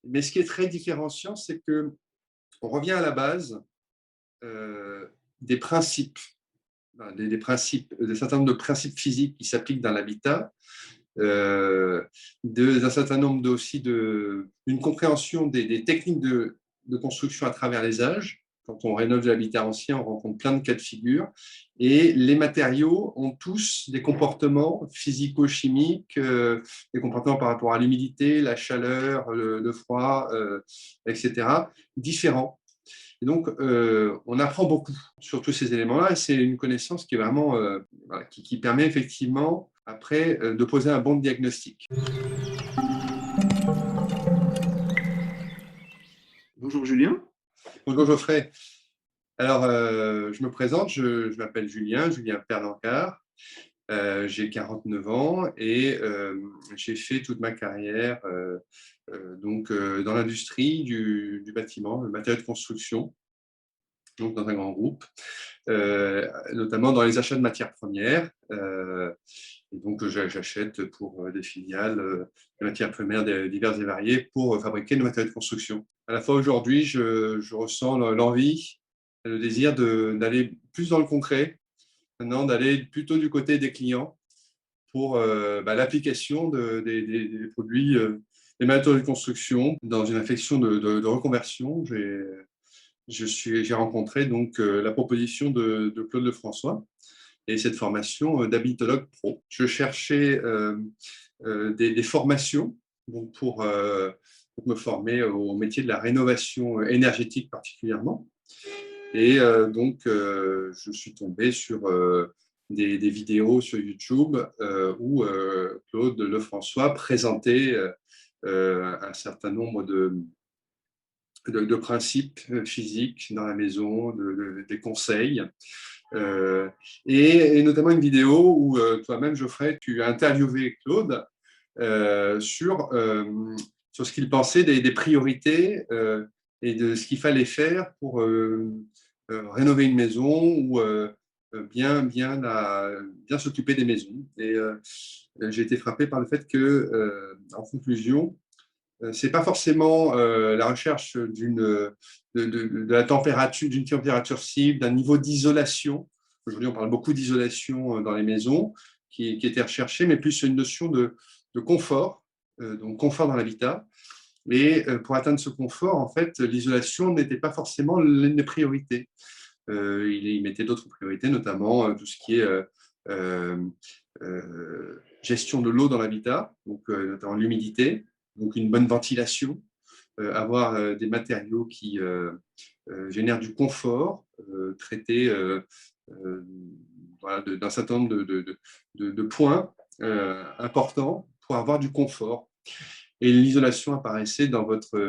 Mais ce qui est très différenciant, c'est qu'on revient à la base des principes, des principes, d'un certain nombre de principes physiques qui s'appliquent dans l'habitat, d'un certain nombre aussi d'une compréhension des techniques de construction à travers les âges. Quand on rénove de l'habitat ancien, on rencontre plein de cas de figure. Et les matériaux ont tous des comportements physico-chimiques, des comportements par rapport à l'humidité, la chaleur, le froid, etc., différents. Et donc, on apprend beaucoup sur tous ces éléments-là, et c'est une connaissance qui est vraiment, voilà, qui permet effectivement, après, de poser un bon diagnostic. Bonjour Julien. Bonjour Geoffrey. Alors, je me présente, je m'appelle Julien Pernancart. J'ai 49 ans et j'ai fait toute ma carrière dans l'industrie du bâtiment, le matériau de construction, donc dans un grand groupe, notamment dans les achats de matières premières. Et donc, j'achète pour des filiales des matières premières diverses et variées pour fabriquer nos matériaux de construction. À la fois aujourd'hui, je ressens l'envie, le désir d'aller plus dans le concret, maintenant d'aller plutôt du côté des clients pour l'application des produits, des matériaux de construction dans une réflexion de reconversion. J'ai rencontré donc la proposition de Claude Lefrançois et cette formation d'habitologue pro. Je cherchais des formations donc pour me former au métier de la rénovation énergétique particulièrement. Et je suis tombé sur des vidéos sur YouTube où Claude Lefrançois présentait un certain nombre de principes physiques dans la maison, des conseils. Et notamment une vidéo où toi-même, Geoffrey, tu as interviewé Claude sur ce qu'il pensait des priorités et de ce qu'il fallait faire pour rénover une maison ou bien s'occuper des maisons. Et j'ai été frappé par le fait que, en conclusion, c'est pas forcément la recherche de la température, d'une température cible, d'un niveau d'isolation. Aujourd'hui, on parle beaucoup d'isolation dans les maisons qui était recherchée, mais plus une notion de confort, donc confort dans l'habitat. Et pour atteindre ce confort, en fait, l'isolation n'était pas forcément l'une des priorités. Il mettait d'autres priorités, notamment tout ce qui est gestion de l'eau dans l'habitat, donc notamment l'humidité, donc une bonne ventilation, avoir des matériaux qui génèrent du confort, traités voilà, d'un certain nombre de points importants pour avoir du confort. Et l'isolation apparaissait dans votre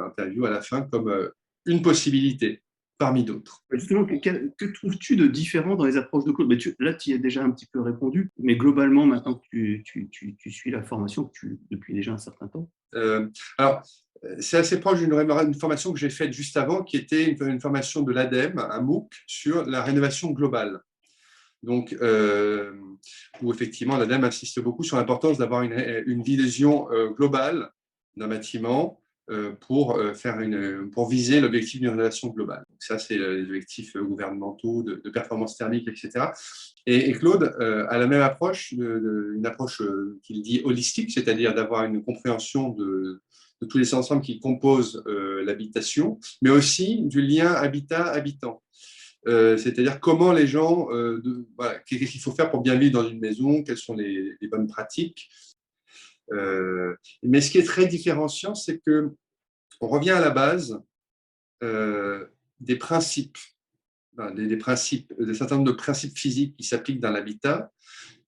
interview à la fin comme une possibilité parmi d'autres. Justement, que trouves-tu de différent dans les approches de Claude? Là, tu y as déjà un petit peu répondu, mais globalement, maintenant que tu suis la formation depuis déjà un certain temps. Alors, c'est assez proche d'une formation que j'ai faite juste avant, qui était une formation de l'ADEME, un MOOC, sur la rénovation globale. Donc, où effectivement, l'ADEME insiste beaucoup sur l'importance d'avoir une vision globale d'un bâtiment pour viser l'objectif d'une rénovation globale. Donc ça, c'est les objectifs gouvernementaux de performance thermique, etc. Et Claude a la même approche, une approche qu'il dit holistique, c'est-à-dire d'avoir une compréhension de tous les ensembles qui composent l'habitation, mais aussi du lien habitat-habitant. C'est-à-dire comment les gens, voilà, qu'est-ce qu'il faut faire pour bien vivre dans une maison, quelles sont les bonnes pratiques. Mais ce qui est très différenciant, c'est qu'on revient à la base des principes, des principes, d'un certain nombre de principes physiques qui s'appliquent dans l'habitat,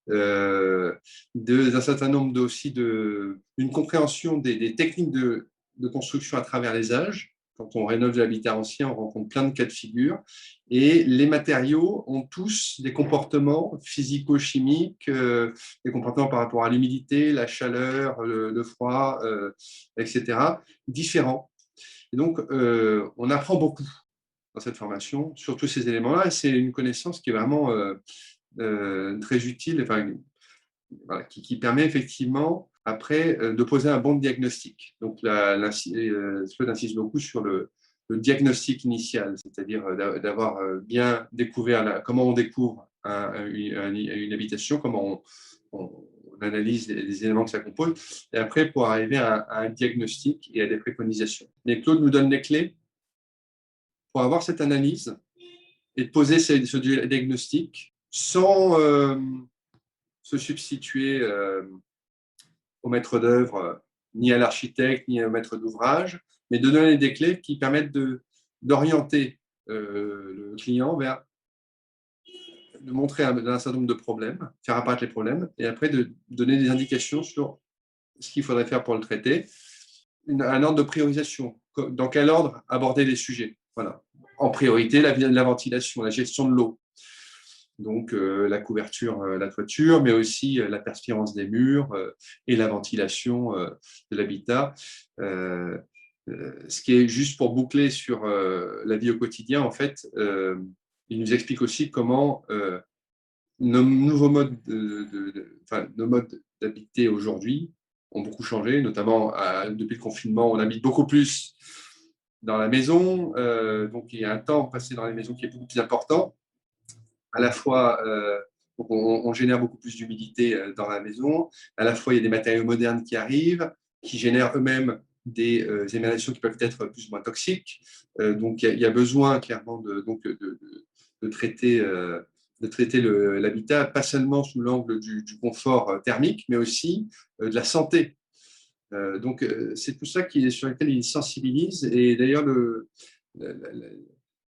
d'un certain nombre aussi d'une compréhension des techniques de construction à travers les âges. Quand on rénove de l'habitat ancien, on rencontre plein de cas de figure. Et les matériaux ont tous des comportements physico-chimiques, des comportements par rapport à l'humidité, la chaleur, le froid, etc., différents. Et donc, on apprend beaucoup dans cette formation sur tous ces éléments-là. Et c'est une connaissance qui est vraiment très utile, enfin, voilà, qui permet effectivement après, de poser un bon diagnostic. Donc, Claude insiste beaucoup sur le diagnostic initial, c'est-à-dire d'avoir bien découvert comment on découvre une habitation, comment on analyse les éléments que ça compose, et après pour arriver à un diagnostic et à des préconisations. Mais Claude nous donne les clés pour avoir cette analyse et de poser ce diagnostic sans se substituer au maître d'œuvre, ni à l'architecte, ni au maître d'ouvrage, mais de donner des clés qui permettent d'orienter le client vers, de montrer un certain nombre de problèmes, faire apparaître les problèmes, et après de donner des indications sur ce qu'il faudrait faire pour le traiter, un ordre de priorisation, dans quel ordre aborder les sujets. Voilà. En priorité, la ventilation, la gestion de l'eau. Donc la couverture, la toiture, mais aussi la perspirance des murs et la ventilation de l'habitat. Ce qui est juste pour boucler sur la vie au quotidien, en fait, il nous explique aussi comment nos nouveaux modes nos modes d'habiter aujourd'hui ont beaucoup changé, notamment depuis le confinement, on habite beaucoup plus dans la maison, donc il y a un temps passé dans les maisons qui est beaucoup plus important. À la fois, on génère beaucoup plus d'humidité dans la maison, à la fois il y a des matériaux modernes qui arrivent, qui génèrent eux-mêmes des émanations qui peuvent être plus ou moins toxiques. Donc il y a besoin clairement de traiter l'habitat, pas seulement sous l'angle du confort thermique, mais aussi de la santé. Donc c'est tout ça sur lequel il sensibilise. Et d'ailleurs, la, la,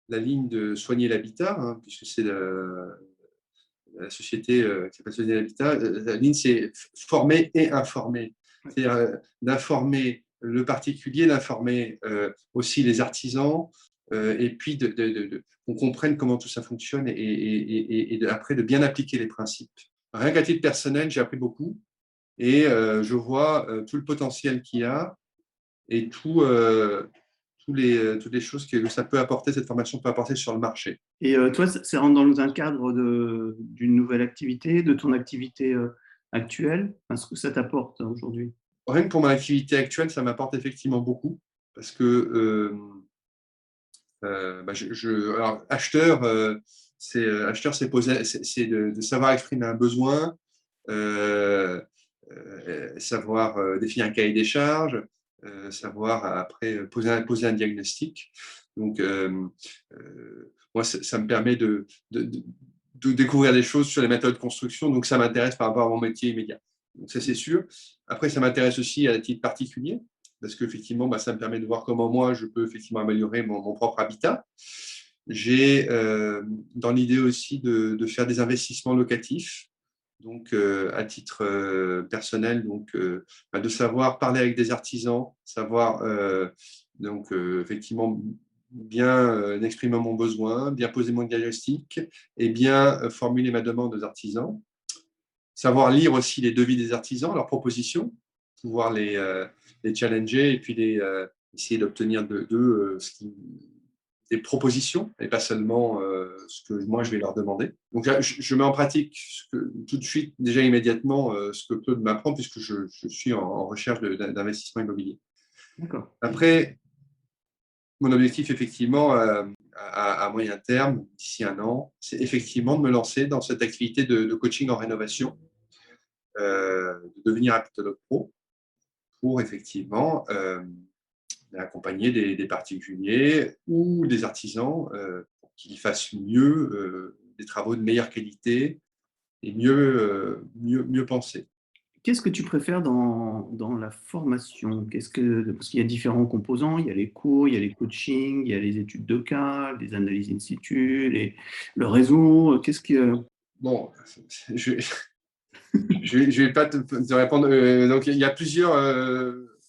la ligne de soigner l'habitat, hein, puisque c'est la société qui s'appelle Soigner l'habitat, la ligne c'est former et informer. C'est-à-dire d'informer le particulier, d'informer aussi les artisans, et puis qu'on comprenne comment tout ça fonctionne et après de bien appliquer les principes. Rien qu'à titre personnel, j'ai appris beaucoup et je vois tout le potentiel qu'il y a et toutes les choses que ça peut apporter, cette formation peut apporter sur le marché. Et toi, ça rentre dans un cadre d'une nouvelle activité, de ton activité actuelle? Enfin, ce que ça t'apporte aujourd'hui? Rien que pour mon activité actuelle, ça m'apporte effectivement beaucoup parce que alors, acheteur, c'est de savoir exprimer un besoin, savoir définir un cahier des charges, savoir après poser un diagnostic. Donc, moi, ça me permet de découvrir des choses sur les méthodes de construction. Donc, ça m'intéresse par rapport à mon métier immédiat. Donc, ça, c'est sûr. Après, ça m'intéresse aussi à titre particulier parce qu'effectivement, ça me permet de voir comment moi, je peux effectivement améliorer mon propre habitat. J'ai dans l'idée aussi de faire des investissements locatifs, donc à titre personnel, donc de savoir parler avec des artisans, savoir effectivement bien exprimer mon besoin, bien poser mon diagnostic et bien formuler ma demande aux artisans. Savoir lire aussi les devis des artisans, leurs propositions, pouvoir les challenger et puis essayer d'obtenir d'eux des propositions et pas seulement ce que moi je vais leur demander. Donc là, je mets en pratique tout de suite, déjà immédiatement, ce que Claude m'apprend puisque je suis en recherche d'investissement immobilier. D'accord. Après, mon objectif, effectivement, à moyen terme, d'ici un an, c'est effectivement de me lancer dans cette activité de coaching en rénovation, de devenir apictologue pro pour effectivement accompagner des particuliers ou des artisans pour qu'ils fassent mieux des travaux de meilleure qualité et mieux pensés. Qu'est-ce que tu préfères dans la formation? Parce qu'il y a différents composants, il y a les cours, il y a les coachings, il y a les études de cas, les analyses in situ, le réseau. Bon, je ne vais pas te répondre. Donc, il y a plusieurs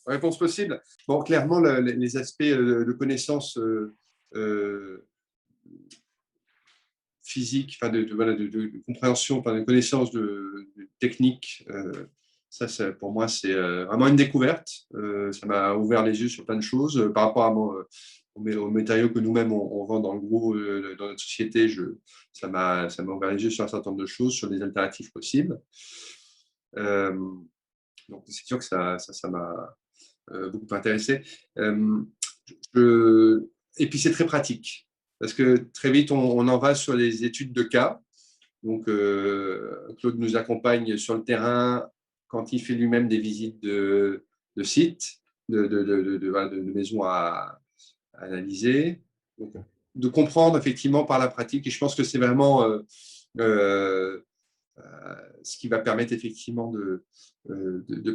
réponses possibles. Bon, clairement, les aspects de connaissances physiques, enfin de compréhension, enfin de connaissances techniques, ça, pour moi, c'est vraiment une découverte. Ça m'a ouvert les yeux sur plein de choses par rapport aux matériaux que nous-mêmes on vend dans le groupe, dans notre société. Ça m'a ouvert les yeux sur un certain nombre de choses, sur des alternatives possibles. Donc, c'est sûr que ça m'a beaucoup intéressé. Je- Et puis, c'est très pratique parce que très vite, on en va sur les études de cas. Donc, Claude nous accompagne sur le terrain quand il fait lui-même des visites de sites, voilà, de maisons à analyser. Donc, de comprendre effectivement par la pratique. Et je pense que c'est vraiment euh, ce qui va permettre effectivement de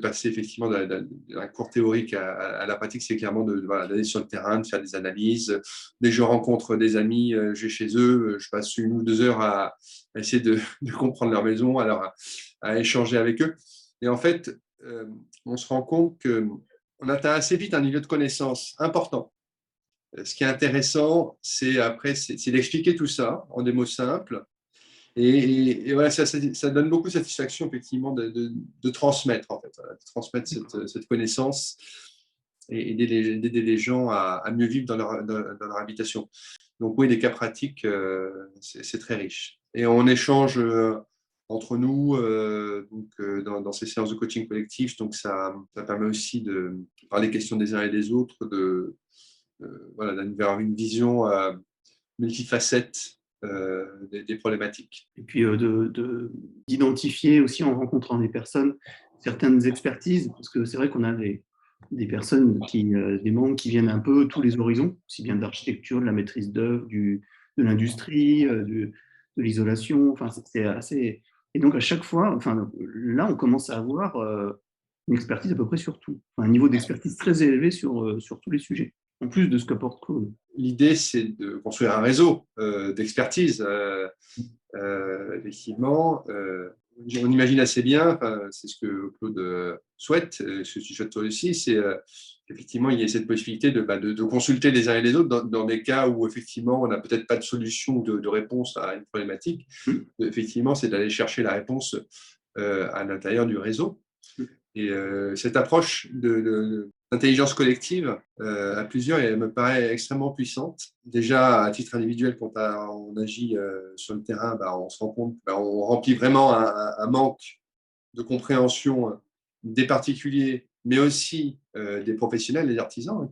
passer effectivement d'un cours théorique à la pratique, c'est clairement voilà, d'aller sur le terrain, de faire des analyses. Dès que je rencontre des amis, je vais chez eux, je passe 1 ou 2 heures à essayer de comprendre leur maison, alors à échanger avec eux. Et en fait, on se rend compte qu'on atteint assez vite un niveau de connaissance important. Ce qui est intéressant, c'est après, c'est d'expliquer tout ça en des mots simples. Et voilà, ça donne beaucoup de satisfaction, effectivement, de transmettre, en fait, voilà, de transmettre cette connaissance et d'aider les gens à mieux vivre dans leur habitation. Donc oui, les cas pratiques, c'est très riche. Et on échange entre nous dans ces séances de coaching collectif, donc ça permet aussi de parler des questions des uns et des autres, voilà, d'avoir une vision multifacette des problématiques. Et puis d'identifier aussi en rencontrant des personnes certaines expertises, parce que c'est vrai qu'on a des personnes, des membres qui viennent un peu tous les horizons, aussi bien de l'architecture, de la maîtrise d'œuvre, de l'industrie, de l'isolation, enfin c'est assez... Et donc à chaque fois, enfin, là on commence à avoir une expertise à peu près sur tout, enfin, un niveau d'expertise très élevé sur tous les sujets, en plus de ce qu'apporte Claude. L'idée, c'est de construire un réseau d'expertise. Effectivement, on imagine assez bien, c'est ce que Claude souhaite, ce que tu souhaites toi aussi, c'est qu'effectivement, il y ait cette possibilité de consulter les uns et les autres dans des cas où, effectivement, on n'a peut-être pas de solution ou de réponse à une problématique. Effectivement, c'est d'aller chercher la réponse à l'intérieur du réseau. Et cette approche d'intelligence collective à plusieurs, elle me paraît extrêmement puissante. Déjà, à titre individuel, quand on agit sur le terrain, on se rend compte qu'on remplit vraiment un manque de compréhension des particuliers, mais aussi des professionnels, des artisans,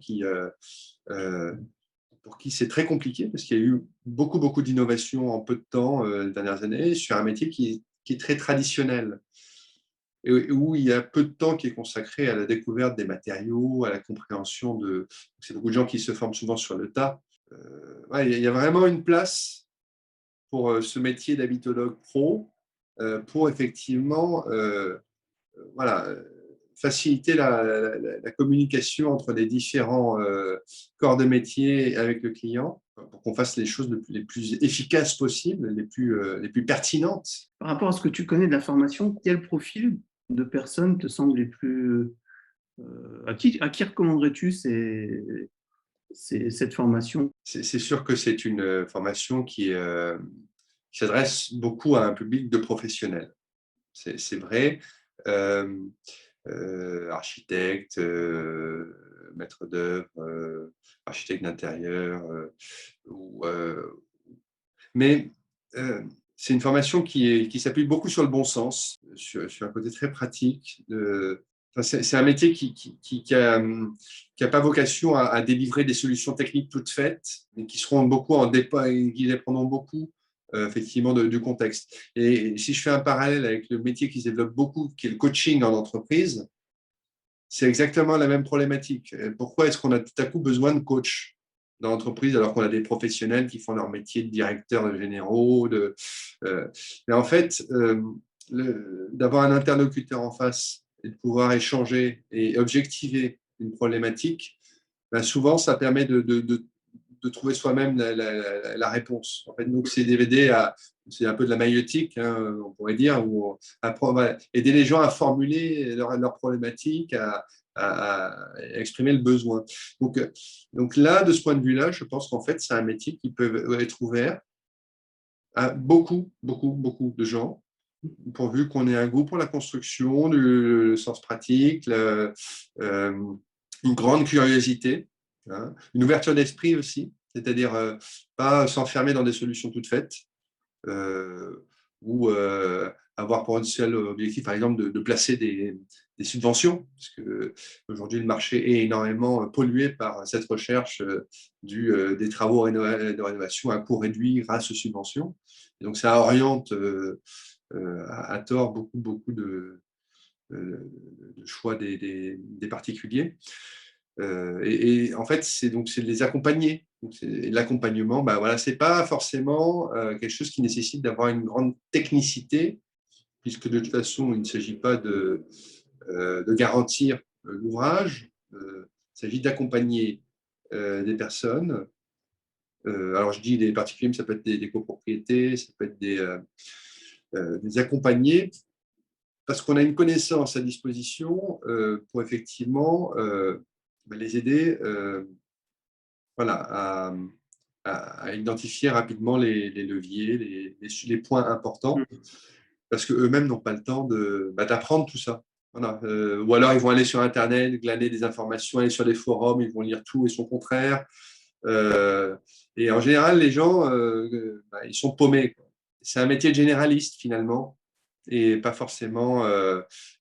pour qui c'est très compliqué, parce qu'il y a eu beaucoup, beaucoup d'innovations en peu de temps les dernières années sur un métier qui est très traditionnel et où il y a peu de temps qui est consacré à la découverte des matériaux, à la compréhension de... C'est beaucoup de gens qui se forment souvent sur le tas. Ouais, il y a vraiment une place pour ce métier d'habitologue pro, pour effectivement voilà, faciliter la communication entre les différents corps de métier avec le client, pour qu'on fasse les choses les plus efficaces possibles, les plus pertinentes. Par rapport à ce que tu connais de la formation, quel profil de personnes te semble les plus... à qui recommanderais-tu cette formation? C'est sûr que c'est une formation qui s'adresse beaucoup à un public de professionnels. C'est vrai. Euh, Architecte, maître d'œuvre, architecte d'intérieur. Mais c'est une formation qui s'appuie beaucoup sur le bon sens, sur un côté très pratique. C'est un métier qui a pas vocation à délivrer des solutions techniques toutes faites, mais qui seront beaucoup qui dépendront beaucoup effectivement du contexte. Et si je fais un parallèle avec le métier qui se développe beaucoup, qui est le coaching en entreprise, c'est exactement la même problématique. Pourquoi est-ce qu'on a tout à coup besoin de coach dans l'entreprise alors qu'on a des professionnels qui font leur métier de directeur de généraux Mais en fait, d'avoir un interlocuteur en face et de pouvoir échanger et objectiver une problématique, souvent, ça permet de trouver soi-même la réponse. En fait, donc, ces DVD, c'est un peu de la maïeutique, hein, on pourrait dire, où voilà, aider les gens à formuler leurs problématiques, à exprimer le besoin. Donc là, de ce point de vue-là, je pense qu'en fait, c'est un métier qui peut être ouvert à beaucoup, beaucoup, beaucoup de gens, pourvu qu'on ait un goût pour la construction, le sens pratique, une grande curiosité, hein, une ouverture d'esprit aussi, c'est-à-dire pas s'enfermer dans des solutions toutes faites, ou avoir pour un seul objectif, par exemple, de placer des subventions, parce qu'aujourd'hui, le marché est énormément pollué par cette recherche des travaux de rénovation à coût réduit grâce aux subventions. Et donc, ça oriente à tort beaucoup de choix des particuliers. Et en fait, c'est de les accompagner. L'accompagnement, bah voilà, ce n'est pas forcément quelque chose qui nécessite d'avoir une grande technicité, puisque de toute façon, il ne s'agit pas de garantir l'ouvrage, il s'agit d'accompagner des personnes. Alors, je dis des particuliers, mais ça peut être des copropriétés, ça peut être des accompagnés, parce qu'on a une connaissance à disposition pour effectivement les aider voilà, à identifier rapidement les leviers, les points importants, parce qu'eux-mêmes n'ont pas le temps d'apprendre tout ça. Voilà. Ou alors ils vont aller sur Internet, glaner des informations, aller sur des forums, ils vont lire tout et son contraire. Et en général, les gens, ils sont paumés. C'est un métier de généraliste finalement, et pas forcément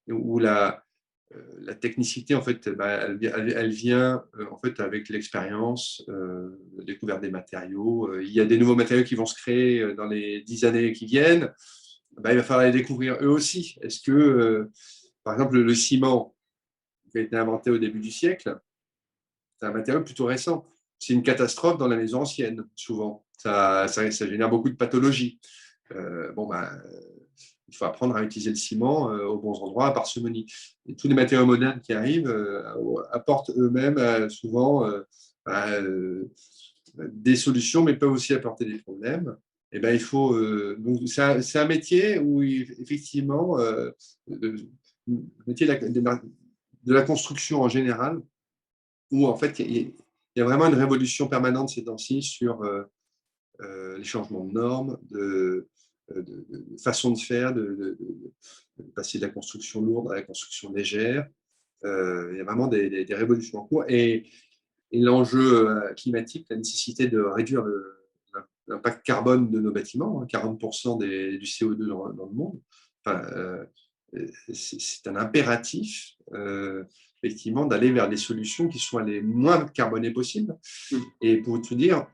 où la technicité, en fait, elle vient en fait, avec l'expérience, la découverte des matériaux. Il y a des nouveaux matériaux qui vont se créer dans les 10 années qui viennent. Il va falloir les découvrir eux aussi. Est-ce que, par exemple, le ciment qui a été inventé au début du siècle, c'est un matériau plutôt récent. C'est une catastrophe dans la maison ancienne, souvent. Ça génère beaucoup de pathologies. Il faut apprendre à utiliser le ciment aux bons endroits, à parcimonie. Et tous les matériaux modernes qui arrivent apportent eux-mêmes souvent des solutions, mais peuvent aussi apporter des problèmes. Et ben, il faut. Donc, c'est un métier où, effectivement, le métier de la construction en général, où en fait, il y a vraiment une révolution permanente ces temps-ci sur les changements de normes, de façon de faire, de passer de la construction lourde à la construction légère. Il y a vraiment des révolutions en cours. Et l'enjeu climatique, la nécessité de réduire l'impact carbone de nos bâtiments, 40% du CO2 dans le monde, enfin, c'est un impératif, effectivement, d'aller vers des solutions qui soient les moins carbonées possibles. Et pour tout dire,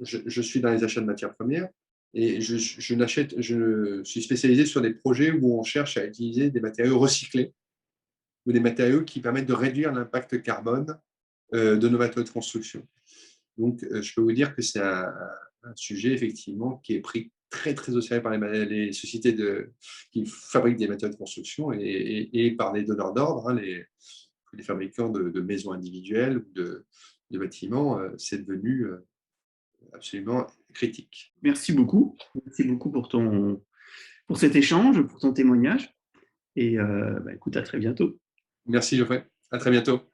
je suis dans les achats de matières premières et je suis spécialisé sur des projets où on cherche à utiliser des matériaux recyclés ou des matériaux qui permettent de réduire l'impact carbone de nos matériaux de construction. Donc, je peux vous dire que c'est un sujet, effectivement, qui est pris très, très au sérieux par les sociétés qui fabriquent des matériaux de construction et par les donneurs d'ordre, les fabricants de maisons individuelles ou de bâtiments. C'est devenu absolument critique. Merci beaucoup. Merci beaucoup pour cet échange, pour ton témoignage. Et écoute, à très bientôt. Merci Geoffrey. À très bientôt.